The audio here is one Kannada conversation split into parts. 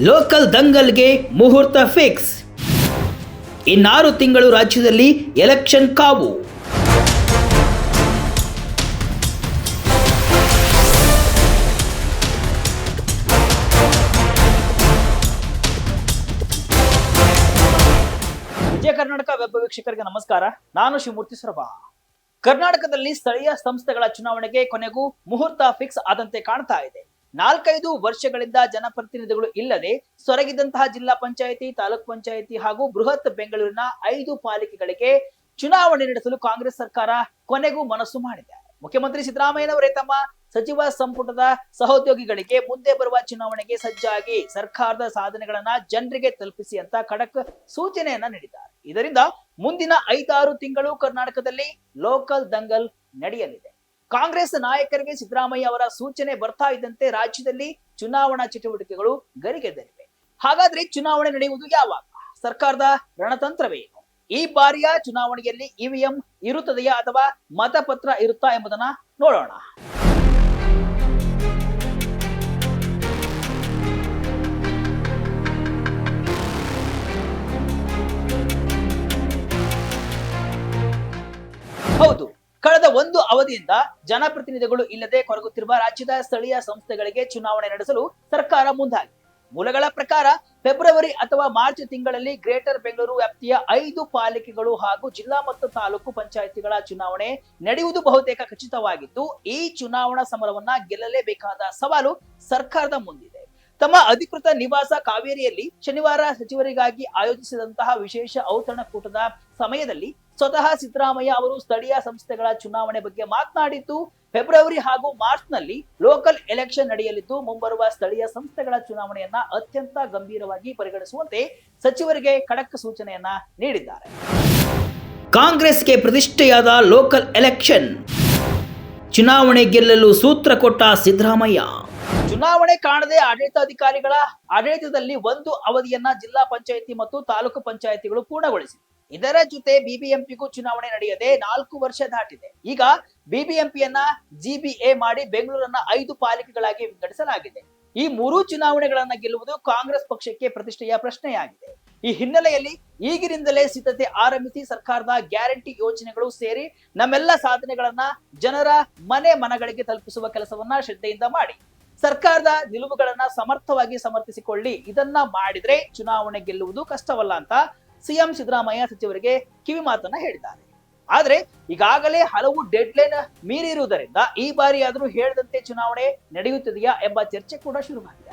ಲೋಕಲ್ ದಂಗಲ್ಗೆ ಮುಹೂರ್ತ ಫಿಕ್ಸ್. ಇನ್ನಾರು ತಿಂಗಳು ರಾಜ್ಯದಲ್ಲಿ ಎಲೆಕ್ಷನ್ ಕಾವು. ವಿಜಯ ಕರ್ನಾಟಕ ವೆಬ್ ವೀಕ್ಷಕರಿಗೆ ನಮಸ್ಕಾರ. ನಾನು ಶಿವಮೂರ್ತಿ ಸರಬಾ. ಕರ್ನಾಟಕದಲ್ಲಿ ಸ್ಥಳೀಯ ಸಂಸ್ಥೆಗಳ ಚುನಾವಣೆಗೆ ಕೊನೆಗೂ ಮುಹೂರ್ತ ಫಿಕ್ಸ್ ಆದಂತೆ ಕಾಣ್ತಾ ಇದೆ. 4-5 ವರ್ಷಗಳಿಂದ ಜನಪ್ರತಿನಿಧಿಗಳು ಇಲ್ಲದೆ ಸೊರಗಿದಂತಹ ಜಿಲ್ಲಾ ಪಂಚಾಯಿತಿ, ತಾಲೂಕ್ ಪಂಚಾಯಿತಿ ಹಾಗೂ ಬೃಹತ್ ಬೆಂಗಳೂರಿನ 5 ಪಾಲಿಕೆಗಳಿಗೆ ಚುನಾವಣೆ ನಡೆಸಲು ಕಾಂಗ್ರೆಸ್ ಸರ್ಕಾರ ಕೊನೆಗೂ ಮನಸ್ಸು ಮಾಡಿದೆ. ಮುಖ್ಯಮಂತ್ರಿ ಸಿದ್ದರಾಮಯ್ಯನವರೇ ತಮ್ಮ ಸಚಿವ ಸಂಪುಟದ ಸಹೋದ್ಯೋಗಿಗಳಿಗೆ ಮುಂದೆ ಬರುವ ಚುನಾವಣೆಗೆ ಸಜ್ಜಾಗಿ ಸರ್ಕಾರದ ಸಾಧನೆಗಳನ್ನ ಜನರಿಗೆ ತಲುಪಿಸಿ ಅಂತ ಖಡಕ್ ಸೂಚನೆಯನ್ನ ನೀಡಿದ್ದಾರೆ. ಇದರಿಂದ ಮುಂದಿನ 5-6 ತಿಂಗಳು ಕರ್ನಾಟಕದಲ್ಲಿ ಲೋಕಲ್ ದಂಗಲ್ ನಡೆಯಲಿದೆ. ಕಾಂಗ್ರೆಸ್ ನಾಯಕರಿಗೆ ಸಿದ್ದರಾಮಯ್ಯ ಅವರ ಸೂಚನೆ ಬರ್ತಾ ಇದ್ದಂತೆ ರಾಜ್ಯದಲ್ಲಿ ಚುನಾವಣಾ ಚಟುವಟಿಕೆಗಳು ಗರಿಗೆದರಿವೆ. ಹಾಗಾದ್ರೆ ಚುನಾವಣೆ ನಡೆಯುವುದು ಯಾವಾಗ? ಸರ್ಕಾರದ ರಣತಂತ್ರವೇನು? ಈ ಬಾರಿಯ ಚುನಾವಣೆಯಲ್ಲಿ ಇವಿಎಂ ಇರುತ್ತದೆಯಾ ಅಥವಾ ಮತಪತ್ರ ಇರುತ್ತಾ ಎಂಬುದನ್ನ ನೋಡೋಣ. ಹೌದು, ಕಳೆದ ಒಂದು ಅವಧಿಯಿಂದ ಜನಪ್ರತಿನಿಧಿಗಳು ಇಲ್ಲದೆ ಕೊರಗುತ್ತಿರುವ ರಾಜ್ಯದ ಸ್ಥಳೀಯ ಸಂಸ್ಥೆಗಳಿಗೆ ಚುನಾವಣೆ ನಡೆಸಲು ಸರ್ಕಾರ ಮುಂದಾಗಿದೆ. ಮೂಲಗಳ ಪ್ರಕಾರ ಫೆಬ್ರವರಿ ಅಥವಾ ಮಾರ್ಚ್ ತಿಂಗಳಲ್ಲಿ ಗ್ರೇಟರ್ ಬೆಂಗಳೂರು ವ್ಯಾಪ್ತಿಯ 5 ಪಾಲಿಕೆಗಳು ಹಾಗೂ ಜಿಲ್ಲಾ ಮತ್ತು ತಾಲೂಕು ಪಂಚಾಯಿತಿಗಳ ಚುನಾವಣೆ ನಡೆಯುವುದು ಬಹುತೇಕ ಖಚಿತವಾಗಿದ್ದು, ಈ ಚುನಾವಣಾ ಸಮರವನ್ನ ಗೆಲ್ಲಲೇಬೇಕಾದ ಸವಾಲು ಸರ್ಕಾರದ ಮುಂದಿದೆ. ತಮ್ಮ ಅಧಿಕೃತ ನಿವಾಸ ಕಾವೇರಿಯಲ್ಲಿ ಶನಿವಾರ ಸಚಿವರಿಗಾಗಿ ಆಯೋಜಿಸಿದಂತಹ ವಿಶೇಷ ಔತಣಕೂಟದ ಸಮಯದಲ್ಲಿ ಸ್ವತಃ ಸಿದ್ದರಾಮಯ್ಯ ಅವರು ಸ್ಥಳೀಯ ಸಂಸ್ಥೆಗಳ ಚುನಾವಣೆ ಬಗ್ಗೆ ಮಾತನಾಡಿದ್ದು, ಫೆಬ್ರವರಿ ಹಾಗೂ ಮಾರ್ಚ್ ನಲ್ಲಿ ಲೋಕಲ್ ಎಲೆಕ್ಷನ್ ನಡೆಯಲಿದ್ದು, ಮುಂಬರುವ ಸ್ಥಳೀಯ ಸಂಸ್ಥೆಗಳ ಚುನಾವಣೆಯನ್ನ ಅತ್ಯಂತ ಗಂಭೀರವಾಗಿ ಪರಿಗಣಿಸುವಂತೆ ಸಚಿವರಿಗೆ ಖಡಕ್ ಸೂಚನೆಯನ್ನ ನೀಡಿದ್ದಾರೆ. ಕಾಂಗ್ರೆಸ್ಗೆ ಪ್ರತಿಷ್ಠೆಯಾದ ಲೋಕಲ್ ಎಲೆಕ್ಷನ್ ಚುನಾವಣೆ ಗೆಲ್ಲಲು ಸೂತ್ರ ಕೊಟ್ಟ ಸಿದ್ದರಾಮಯ್ಯ. ಚುನಾವಣೆ ಕಾಣದೆ ಆಡಳಿತಾಧಿಕಾರಿಗಳ ಆಡಳಿತದಲ್ಲಿ ಒಂದು ಅವಧಿಯನ್ನ ಜಿಲ್ಲಾ ಪಂಚಾಯಿತಿ ಮತ್ತು ತಾಲೂಕು ಪಂಚಾಯಿತಿಗಳು ಪೂರ್ಣಗೊಳಿಸಿದೆ. ಇದರ ಜೊತೆ ಬಿಬಿಎಂಪಿಗೂ ಚುನಾವಣೆ ನಡೆಯದೆ 4 ವರ್ಷ ದಾಟಿದೆ. ಈಗ ಬಿಬಿಎಂಪಿಯನ್ನ ಜಿಬಿಎ ಮಾಡಿ ಬೆಂಗಳೂರನ್ನ 5 ಪಾಲಿಕೆಗಳಾಗಿ ವಿಂಗಡಿಸಲಾಗಿದೆ. ಈ 3 ಚುನಾವಣೆಗಳನ್ನ ಗೆಲ್ಲುವುದು ಕಾಂಗ್ರೆಸ್ ಪಕ್ಷಕ್ಕೆ ಪ್ರತಿಷ್ಠೆಯ ಪ್ರಶ್ನೆಯಾಗಿದೆ. ಈ ಹಿನ್ನೆಲೆಯಲ್ಲಿ ಈಗಿನಿಂದಲೇ ಸಿದ್ಧತೆ ಆರಂಭಿಸಿ ಸರ್ಕಾರದ ಗ್ಯಾರಂಟಿ ಯೋಜನೆಗಳು ಸೇರಿ ನಮ್ಮೆಲ್ಲ ಸಾಧನೆಗಳನ್ನ ಜನರ ಮನೆಗಳಿಗೆ ತಲುಪಿಸುವ ಕೆಲಸವನ್ನ ಶ್ರದ್ಧೆಯಿಂದ ಮಾಡಿ ಸರ್ಕಾರದ ನಿಲುವುಗಳನ್ನ ಸಮರ್ಥವಾಗಿ ಸಮರ್ಥಿಸಿಕೊಳ್ಳಿ. ಇದನ್ನ ಮಾಡಿದ್ರೆ ಚುನಾವಣೆ ಗೆಲ್ಲುವುದು ಕಷ್ಟವಲ್ಲ ಅಂತ ಸಿಎಂ ಸಿದ್ದರಾಮಯ್ಯ ಸಚಿವರಿಗೆ ಕಿವಿ ಮಾತನ್ನ ಹೇಳಿದ್ದಾರೆ. ಆದ್ರೆ ಈಗಾಗಲೇ ಹಲವು ಡೆಡ್ಲೈನ್ ಮೀರಿರುವುದರಿಂದ ಈ ಬಾರಿ ಆದರೂ ಹೇಳಿದಂತೆ ಚುನಾವಣೆ ನಡೆಯುತ್ತದೆಯಾ ಎಂಬ ಚರ್ಚೆ ಕೂಡ ಶುರುವಾಗಿದೆ.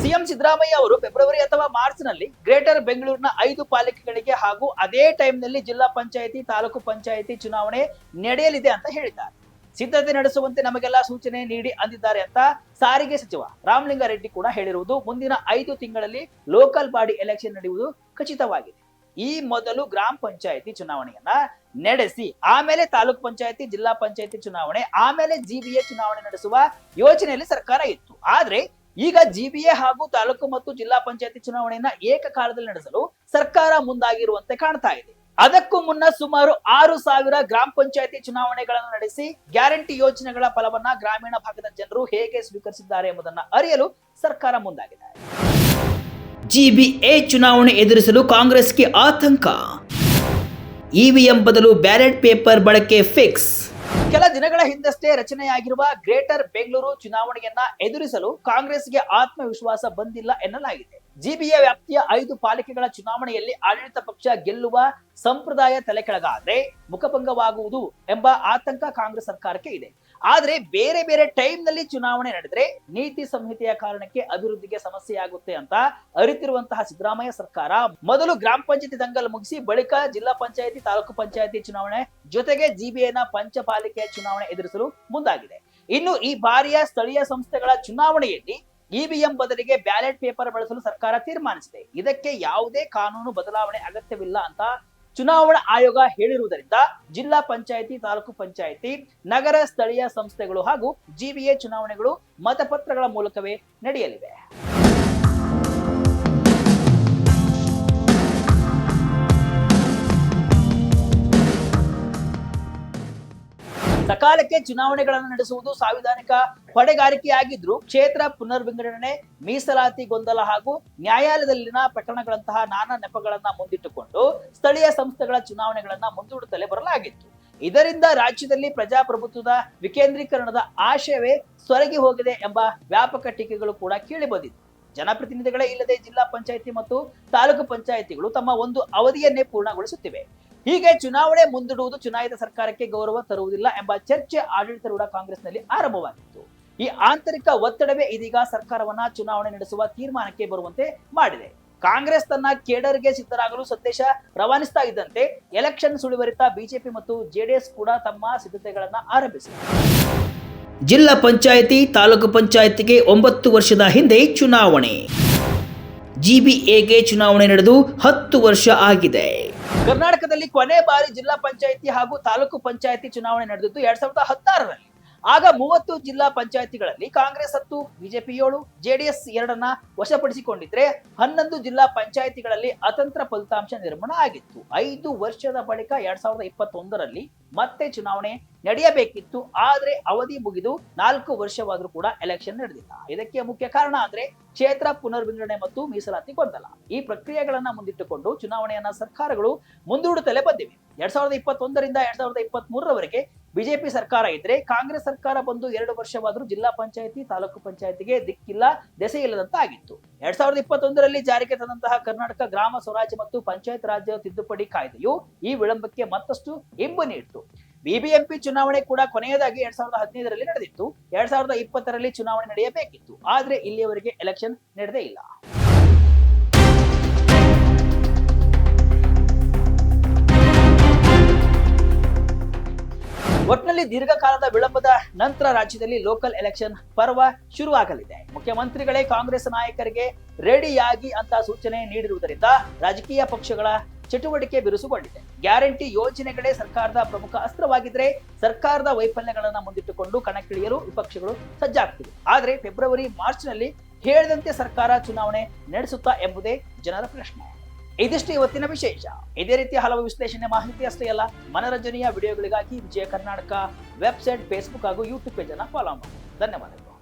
ಸಿಎಂ ಸಿದ್ದರಾಮಯ್ಯ ಅವರು ಫೆಬ್ರವರಿ ಅಥವಾ ಮಾರ್ಚ್ ನಲ್ಲಿ ಗ್ರೇಟರ್ ಬೆಂಗಳೂರಿನ 5 ಪಾಲಿಕೆಗಳಿಗೆ ಹಾಗೂ ಅದೇ ಟೈಮ್ ನಲ್ಲಿ ಜಿಲ್ಲಾ ಪಂಚಾಯಿತಿ, ತಾಲೂಕು ಪಂಚಾಯಿತಿ ಚುನಾವಣೆ ನಡೆಯಲಿದೆ ಅಂತ ಹೇಳಿದ್ದಾರೆ. ಸಿದ್ಧತೆ ನಡೆಸುವಂತೆ ನಮಗೆಲ್ಲ ಸೂಚನೆ ನೀಡಿ ಅಂದಿದ್ದಾರೆ ಅಂತ ಸಾರಿಗೆ ಸಚಿವ ರಾಮಲಿಂಗಾರೆಡ್ಡಿ ಕೂಡ ಹೇಳಿರುವುದು. ಮುಂದಿನ 5 ತಿಂಗಳಲ್ಲಿ ಲೋಕಲ್ ಬಾಡಿ ಎಲೆಕ್ಷನ್ ನಡೆಯುವುದು ಖಚಿತವಾಗಿದೆ. ಈ ಮೊದಲು ಗ್ರಾಮ ಪಂಚಾಯಿತಿ ಚುನಾವಣೆಯನ್ನ ನಡೆಸಿ ಆಮೇಲೆ ತಾಲೂಕ್ ಪಂಚಾಯಿತಿ, ಜಿಲ್ಲಾ ಪಂಚಾಯಿತಿ ಚುನಾವಣೆ, ಆಮೇಲೆ ಜಿಬಿಎ ಚುನಾವಣೆ ನಡೆಸುವ ಯೋಜನೆಯಲ್ಲಿ ಸರ್ಕಾರ ಇತ್ತು. ಆದ್ರೆ ಈಗ ಜಿಬಿಎ ಹಾಗೂ ತಾಲೂಕು ಮತ್ತು ಜಿಲ್ಲಾ ಪಂಚಾಯಿತಿ ಚುನಾವಣೆಯನ್ನ ಏಕಕಾಲದಲ್ಲಿ ನಡೆಸಲು ಸರ್ಕಾರ ಮುಂದಾಗಿರುವಂತೆ ಕಾಣ್ತಾ ಇದೆ. ಅದಕ್ಕೂ ಮುನ್ನ ಸುಮಾರು 6,000 ಗ್ರಾಮ ಪಂಚಾಯಿತಿ ಚುನಾವಣೆಗಳನ್ನು ನಡೆಸಿ ಗ್ಯಾರಂಟಿ ಯೋಜನೆಗಳ ಫಲವನ್ನ ಗ್ರಾಮೀಣ ಭಾಗದ ಜನರು ಹೇಗೆ ಸ್ವೀಕರಿಸಿದ್ದಾರೆ ಎಂಬುದನ್ನು ಅರಿಯಲು ಸರ್ಕಾರ ಮುಂದಾಗಿದೆ. ಜಿಬಿಎ ಚುನಾವಣೆ ಎದುರಿಸಲು ಕಾಂಗ್ರೆಸ್ಗೆ ಆತಂಕ. ಇವಿಎಂ ಬದಲು ಬ್ಯಾಲೆಟ್ ಪೇಪರ್ ಬಳಕೆ ಫಿಕ್ಸ್. ಕೆಲ ದಿನಗಳ ಹಿಂದಷ್ಟೇ ರಚನೆಯಾಗಿರುವ ಗ್ರೇಟರ್ ಬೆಂಗಳೂರು ಚುನಾವಣೆಯನ್ನ ಎದುರಿಸಲು ಕಾಂಗ್ರೆಸ್ಗೆ ಆತ್ಮವಿಶ್ವಾಸ ಬಂದಿಲ್ಲ ಎನ್ನಲಾಗಿದೆ. ಜಿಬಿಎ ವ್ಯಾಪ್ತಿಯ 5 ಪಾಲಿಕೆಗಳ ಚುನಾವಣೆಯಲ್ಲಿ ಆಡಳಿತ ಪಕ್ಷ ಗೆಲ್ಲುವ ಸಂಪ್ರದಾಯ ತಲೆಕೆಳಗಾದ್ರೆ ಮುಖಭಂಗವಾಗುವುದು ಎಂಬ ಆತಂಕ ಕಾಂಗ್ರೆಸ್ ಸರ್ಕಾರಕ್ಕೆ ಇದೆ. ಆದ್ರೆ ಬೇರೆ ಬೇರೆ ಟೈಮ್ ನಲ್ಲಿ ಚುನಾವಣೆ ನಡೆದ್ರೆ ನೀತಿ ಸಂಹಿತೆಯ ಕಾರಣಕ್ಕೆ ಅಭಿವೃದ್ಧಿಗೆ ಸಮಸ್ಯೆಯಾಗುತ್ತೆ ಅಂತ ಅರಿತಿರುವಂತಹ ಸಿದ್ದರಾಮಯ್ಯ ಸರ್ಕಾರ ಮೊದಲು ಗ್ರಾಮ ಪಂಚಾಯತಿ ದಂಗಲ್ ಮುಗಿಸಿ ಬಳಿಕ ಜಿಲ್ಲಾ ಪಂಚಾಯತಿ, ತಾಲೂಕು ಪಂಚಾಯತಿ ಚುನಾವಣೆ ಜೊತೆಗೆ ಜಿಬಿಎನ ಪಂಚಪಾಲಿಕೆಯ ಚುನಾವಣೆ ಎದುರಿಸಲು ಮುಂದಾಗಿದೆ. ಇನ್ನು ಈ ಬಾರಿಯ ಸ್ಥಳೀಯ ಸಂಸ್ಥೆಗಳ ಚುನಾವಣೆಯಲ್ಲಿ ಇವಿಎಂ ಬದಲಿಗೆ ಬ್ಯಾಲೆಟ್ ಪೇಪರ್ ಬಳಸಲು ಸರ್ಕಾರ ತೀರ್ಮಾನಿಸಿದೆ. ಇದಕ್ಕೆ ಯಾವುದೇ ಕಾನೂನು ಬದಲಾವಣೆ ಅಗತ್ಯವಿಲ್ಲ ಅಂತ ಚುನಾವಣಾ ಆಯೋಗ ಹೇಳಿರುವುದರಿಂದ ಜಿಲ್ಲಾ ಪಂಚಾಯಿತಿ, ತಾಲೂಕು ಪಂಚಾಯಿತಿ, ನಗರ ಸ್ಥಳೀಯ ಸಂಸ್ಥೆಗಳು ಹಾಗೂ ಜಿಬಿಎ ಚುನಾವಣೆಗಳು ಮತಪತ್ರಗಳ ಮೂಲಕವೇ ನಡೆಯಲಿವೆ. ಸಕಾಲಕ್ಕೆ ಚುನಾವಣೆಗಳನ್ನು ನಡೆಸುವುದು ಸಾಂವಿಧಾನಿಕ ಹೊಣೆಗಾರಿಕೆಯಾಗಿದ್ರೂ ಕ್ಷೇತ್ರ ಪುನರ್ವಿಂಗಡಣೆ, ಮೀಸಲಾತಿ ಗೊಂದಲ ಹಾಗೂ ನ್ಯಾಯಾಲಯದಲ್ಲಿನ ಪ್ರಕರಣಗಳಂತಹ ನಾನಾ ನೆಪಗಳನ್ನ ಮುಂದಿಟ್ಟುಕೊಂಡು ಸ್ಥಳೀಯ ಸಂಸ್ಥೆಗಳ ಚುನಾವಣೆಗಳನ್ನ ಮುಂದೂಡುತ್ತಲೇ ಬರಲಾಗಿತ್ತು. ಇದರಿಂದ ರಾಜ್ಯದಲ್ಲಿ ಪ್ರಜಾಪ್ರಭುತ್ವದ ವಿಕೇಂದ್ರೀಕರಣದ ಆಶಯವೇ ಸೊರಗಿ ಹೋಗಿದೆ ಎಂಬ ವ್ಯಾಪಕ ಟೀಕೆಗಳು ಕೂಡ ಕೇಳಿಬಂದಿತ್ತು. ಜನಪ್ರತಿನಿಧಿಗಳೇ ಇಲ್ಲದೆ ಜಿಲ್ಲಾ ಪಂಚಾಯಿತಿ ಮತ್ತು ತಾಲೂಕು ಪಂಚಾಯಿತಿಗಳು ತಮ್ಮ ಒಂದು ಅವಧಿಯನ್ನೇ ಪೂರ್ಣಗೊಳಿಸುತ್ತಿವೆ. ಹೀಗೆ ಚುನಾವಣೆ ಮುಂದೂಡುವುದು ಚುನಾಯಿತ ಸರ್ಕಾರಕ್ಕೆ ಗೌರವ ತರುವುದಿಲ್ಲ ಎಂಬ ಚರ್ಚೆ ಆಡಳಿತಾರೂಢ ಕಾಂಗ್ರೆಸ್ನಲ್ಲಿ ಆರಂಭವಾಗಿತ್ತು. ಈ ಆಂತರಿಕ ಒತ್ತಡವೇ ಇದೀಗ ಸರ್ಕಾರವನ್ನ ಚುನಾವಣೆ ನಡೆಸುವ ತೀರ್ಮಾನಕ್ಕೆ ಬರುವಂತೆ ಮಾಡಿದೆ. ಕಾಂಗ್ರೆಸ್ ತನ್ನ ಕೇಡರ್ಗೆ ಸಿದ್ಧರಾಗಲು ಸಂದೇಶ ರವಾನಿಸ್ತಾ ಇದ್ದಂತೆ ಎಲೆಕ್ಷನ್ ಸುಳಿವರಿತ ಬಿಜೆಪಿ ಮತ್ತು ಜೆಡಿಎಸ್ ಕೂಡ ತಮ್ಮ ಸಿದ್ಧತೆಗಳನ್ನ ಆರಂಭಿಸಿವೆ. ಜಿಲ್ಲಾ ಪಂಚಾಯಿತಿ, ತಾಲೂಕು ಪಂಚಾಯಿತಿಗೆ 9 ವರ್ಷದ ಹಿಂದೆ ಚುನಾವಣೆ. ಜಿಬಿಎಗೆ ಚುನಾವಣೆ ನಡೆದು 10 ವರ್ಷ ಆಗಿದೆ. ಕರ್ನಾಟಕದಲ್ಲಿ ಕೊನೆ ಬಾರಿ ಜಿಲ್ಲಾ ಪಂಚಾಯಿತಿ ಹಾಗೂ ತಾಲೂಕು ಪಂಚಾಯಿತಿ ಚುನಾವಣೆ ನಡೆದಿದ್ದು 2016ರಲ್ಲಿ. ಆಗ 30 ಜಿಲ್ಲಾ ಪಂಚಾಯಿತಿಗಳಲ್ಲಿ ಕಾಂಗ್ರೆಸ್ 10, ಬಿಜೆಪಿ 7, ಜೆಡಿಎಸ್ 2 ವಶಪಡಿಸಿಕೊಂಡಿದ್ರೆ 11 ಜಿಲ್ಲಾ ಪಂಚಾಯಿತಿಗಳಲ್ಲಿ ಅತಂತ್ರ ಫಲಿತಾಂಶ ನಿರ್ಮಾಣ ಆಗಿತ್ತು. 5 ವರ್ಷದ ಬಳಿಕ 2021ರಲ್ಲಿ ಮತ್ತೆ ಚುನಾವಣೆ ನಡೆಯಬೇಕಿತ್ತು. ಆದ್ರೆ ಅವಧಿ ಮುಗಿದು 4 ವರ್ಷವಾದ್ರೂ ಕೂಡ ಎಲೆಕ್ಷನ್ ನಡೆದಿಲ್ಲ. ಇದಕ್ಕೆ ಮುಖ್ಯ ಕಾರಣ ಅಂದ್ರೆ ಕ್ಷೇತ್ರ ಪುನರ್ವಿಂಗಡಣೆ ಮತ್ತು ಮೀಸಲಾತಿ ಗೊಂದಲ. ಈ ಪ್ರಕ್ರಿಯೆಗಳನ್ನ ಮುಂದಿಟ್ಟುಕೊಂಡು ಚುನಾವಣೆಯನ್ನ ಸರ್ಕಾರಗಳು ಮುಂದೂಡುತ್ತಲೇ ಬಂದಿವೆ. 2021ರಿಂದ 2023ರವರೆಗೆ ಬಿಜೆಪಿ ಸರ್ಕಾರ ಇದ್ರೆ, ಕಾಂಗ್ರೆಸ್ ಸರ್ಕಾರ ಬಂದು 2 ವರ್ಷವಾದ್ರೂ ಜಿಲ್ಲಾ ಪಂಚಾಯಿತಿ, ತಾಲೂಕು ಪಂಚಾಯಿತಿಗೆ ದಿಕ್ಕಿಲ್ಲ, ದೆಸೆ ಇಲ್ಲದಂತ ಆಗಿತ್ತು. 2021ರಲ್ಲಿ ಜಾರಿಗೆ ತಂದಂತಹ ಕರ್ನಾಟಕ ಗ್ರಾಮ ಸ್ವರಾಜ್ಯ ಮತ್ತು ಪಂಚಾಯತ್ ರಾಜ್ಯ ತಿದ್ದುಪಡಿ ಕಾಯ್ದೆಯು ಈ ವಿಳಂಬಕ್ಕೆ ಮತ್ತಷ್ಟು ಇಂಬು ನೀಡಿತು. ಬಿಬಿಎಂಪಿ ಚುನಾವಣೆ ಕೂಡ ಕೊನೆಯದಾಗಿ 2015ರಲ್ಲಿ ನಡೆದಿತ್ತು. 2020ರಲ್ಲಿ ಚುನಾವಣೆ ನಡೆಯಬೇಕಿತ್ತು. ಆದ್ರೆ ಇಲ್ಲಿಯವರೆಗೆ ಎಲೆಕ್ಷನ್ ನಡೆದೇ ಇಲ್ಲ. ಒಟ್ಟಿನಲ್ಲಿ ದೀರ್ಘಕಾಲದ ವಿಳಂಬದ ನಂತರ ರಾಜ್ಯದಲ್ಲಿ ಲೋಕಲ್ ಎಲೆಕ್ಷನ್ ಪರ್ವ ಶುರುವಾಗಲಿದೆ. ಮುಖ್ಯಮಂತ್ರಿಗಳೇ ಕಾಂಗ್ರೆಸ್ ನಾಯಕರಿಗೆ ರೆಡಿಯಾಗಿ ಅಂತ ಸೂಚನೆ ನೀಡಿರುವುದರಿಂದ ರಾಜಕೀಯ ಪಕ್ಷಗಳ ಚಟುವಟಿಕೆ ಬಿರುಸುಗೊಂಡಿದೆ. ಗ್ಯಾರಂಟಿ ಯೋಜನೆಗಳೇ ಸರ್ಕಾರದ ಪ್ರಮುಖ ಅಸ್ತ್ರವಾಗಿದ್ರೆ, ಸರ್ಕಾರದ ವೈಫಲ್ಯಗಳನ್ನ ಮುಂದಿಟ್ಟುಕೊಂಡು ಕಣಕ್ಕಿಳಿಯಲು ವಿಪಕ್ಷಗಳು ಸಜ್ಜಾಗ್ತಿವೆ. ಆದ್ರೆ ಫೆಬ್ರವರಿ, ಮಾರ್ಚ್ನಲ್ಲಿ ಹೇಳಿದಂತೆ ಸರ್ಕಾರ ಚುನಾವಣೆ ನಡೆಸುತ್ತಾ ಎಂಬುದೇ ಜನರ ಪ್ರಶ್ನೆ. ಇದಿಷ್ಟು ಇವತ್ತಿನ ವಿಶೇಷ. ಇದೇ ರೀತಿಯ ಹಲವು ವಿಶ್ಲೇಷಣೆ, ಮಾಹಿತಿ ಅಷ್ಟೇ ಅಲ್ಲ, ಮನರಂಜನೆಯ ವಿಡಿಯೋಗಳಿಗಾಗಿ ವಿಜಯ ಕರ್ನಾಟಕ ವೆಬ್ಸೈಟ್, ಫೇಸ್ಬುಕ್ ಹಾಗೂ ಯೂಟ್ಯೂಬ್ ಪೇಜ್ ಅನ್ನು ಫಾಲೋ ಮಾಡಿ. ಧನ್ಯವಾದಗಳು.